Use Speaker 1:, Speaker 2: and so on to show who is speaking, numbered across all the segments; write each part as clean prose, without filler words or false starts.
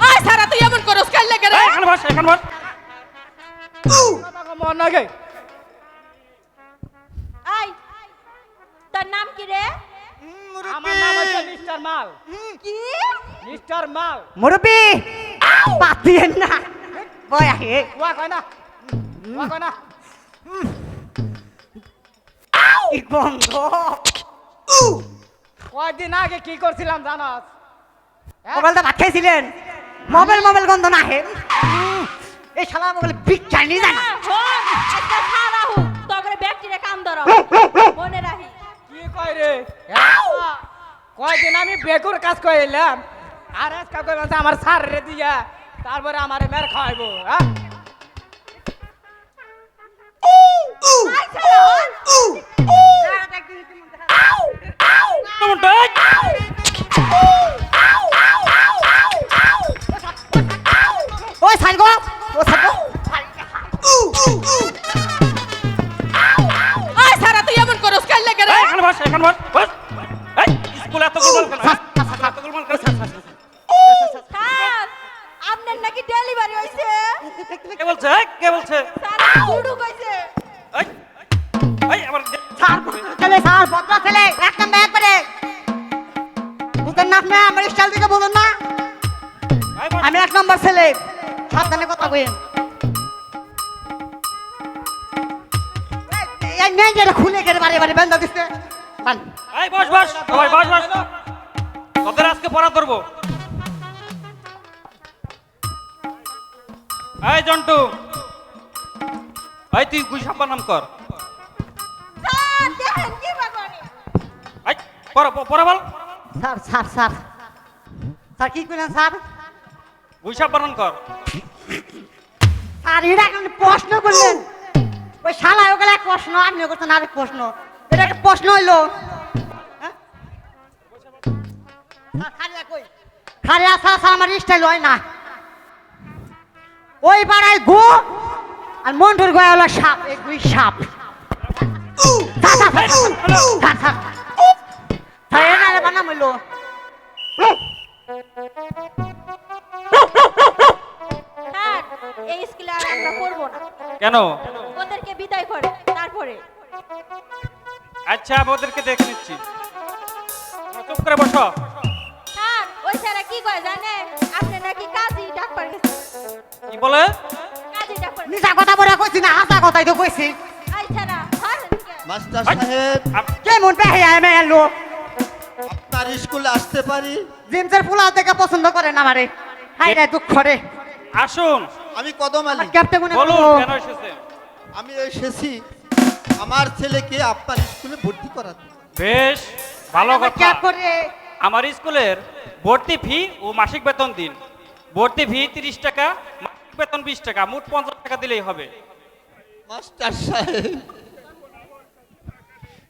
Speaker 1: আয় সারা তুই এমন করস কেন লাগে রে?
Speaker 2: এখানে বস এখানে বস। মন নাগে
Speaker 1: আই তোর নাম কি রে?
Speaker 2: আমার নাম হচ্ছে মিস্টার মাল।
Speaker 1: কি?
Speaker 2: মিস্টার মাল।
Speaker 3: মুরব্বি পাতিয়েন না বয় আহে
Speaker 2: ওয়া কয় না ওয়া কয় না।
Speaker 3: ই বন্ধ
Speaker 2: কয়েকদিন আগে কি করছিলাম জানাস?
Speaker 3: মোবাইলটা ভাত খাইছিলেন মোবাইল গন্ধ না হে এই শালা মোবাইল বিচ্ছাই নি জানা
Speaker 1: হন একটা সারা হু তোগরে ব্যক্তিরে কাম ধরো মনে রাখি।
Speaker 2: কি কয় রে? কয়েকদিন আমি বেকুর কাজ কইলাম আর আজকে কই বলছে আমার সার রে দিয়া তারপরে আমারে মের খাওয়াইবো। হ্যাঁ
Speaker 1: আয় সারা হন
Speaker 3: ওই সাইগো ও সাইগো
Speaker 1: আয় সারা তুই এমন করস কেন লাগে রে?
Speaker 2: এখানে বস এখানে বস বস। এই স্কুলে এত গোলমাল কেন? এত গোলমাল কেন?
Speaker 1: স্যার আপনার নাকি ডেলিভারি হইছে?
Speaker 2: কে বলছে? কে বলছে?
Speaker 1: সারা গুডু কইছে।
Speaker 2: এই এই আমার
Speaker 3: স্যার ভদ্র ছেলে এক নাম্বার একবারে বুঝেন না আপনি আমার স্টাইল দিকে বলুন না আমি এক নম্বর ছেলে সাবধানে কথা কইেন এই নেই যেটা খুলে গেলে বারে বন্ধ দিচ্ছে
Speaker 2: এই বস বস সবাই বস বস। তোদের আজকে পড়া ধরবো। এই জন্টু এই তুই গুইসাব্বার নাম কর।
Speaker 1: স্যার দেখেন কি বাগনি।
Speaker 2: এই পড়া বল।
Speaker 3: স্যার স্যার স্যার স্যার কি কইলেন স্যার
Speaker 2: গুইসাব্বার নাম কর।
Speaker 3: স্যার এটা এখন প্রশ্ন করলেন ওই শালা ওগুলো এক প্রশ্ন আপনি করছেন আরেক প্রশ্ন এটা একটা প্রশ্ন হইলো হ্যাঁ? স্যার, খালিয়া কই? খালিয়া আসা আমার স্টাইল হয় না ওই পাড়ায় গো আর মন্টুর গয়া হলো সাপ এই দুই সাপ sir, sir, sir, sir, sir, sir, এর নামে বানাম হইলো
Speaker 1: স্যার এই স্কুলে আর আমরা পড়বো না।
Speaker 2: কেন?
Speaker 1: ওদেরকে বিদায় করে তারপরে।
Speaker 2: আচ্ছা আমি ওদেরকে দেখে নিচ্ছি। তোমরা চুপ করে বসো।
Speaker 1: স্যার ওই স্যারা কি কয় জানে? আপনি নাকি কাজী ডাক্তার গেছে।
Speaker 2: কি বলে?
Speaker 1: কাজী ডাক্তার।
Speaker 3: মিছা কথা বলে কইছি না হাসা কথাই তো কইছি
Speaker 1: আই স্যারা হারেন কে?
Speaker 4: মাস্টার সাহেব
Speaker 3: কেমন পেহে আমি এলো
Speaker 4: আপনার স্কুলে আসতে পারি?
Speaker 3: জিমসের পোলাও থেকে পছন্দ করেন আমারে হাই রে দুঃখ রে
Speaker 2: আসুন
Speaker 4: আমি কদম আলী।
Speaker 3: ক্যাপ্টেন মনে
Speaker 2: বলুন
Speaker 3: করো
Speaker 2: কেন এসেছেন।
Speaker 4: আমি এসেছি আমার ছেলেকে আপনার স্কুলে ভর্তি করাতে।
Speaker 2: বেশ ভালো কথা।
Speaker 3: ক্যাপ করে
Speaker 2: আমার স্কুলের ভর্তি ফি ও মাসিক বেতন দিন। ভর্তি ফি 30 টাকা, মাসিক বেতন 20 টাকা, মোট 50 টাকা দিলেই হবে।
Speaker 4: মাস্টার সাহেব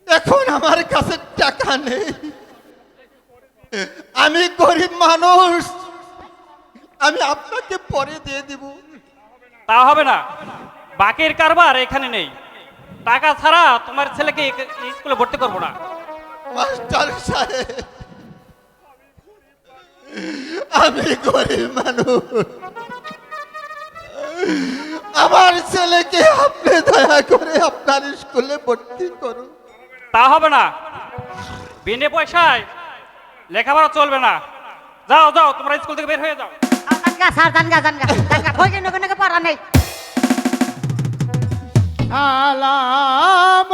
Speaker 4: এখন আমার কাছে টাকা নেই, আমি গরিব মানুষ, আমি আপনাকে পরে দিয়ে দিব।
Speaker 2: তা হবে না, বাকির কারবার এখানে নেই। টাকা ছাড়া তোমার ছেলেকে এই স্কুলে ভর্তি করবো না।
Speaker 4: মাস্টার সাহেব আমি গরিব মানুষ, আমার ছেলেকে আপনি দয়া করে আপনার স্কুলে ভর্তি করুন।
Speaker 2: তা হবে না, বিনে পয়সায় লেখাপড়া চলবে না। যাও যাও তোমরা স্কুল থেকে বের হয়ে যাও।
Speaker 3: জানগা স্যার জানগা ভয় কেন কেন পারা নেই
Speaker 4: সালাম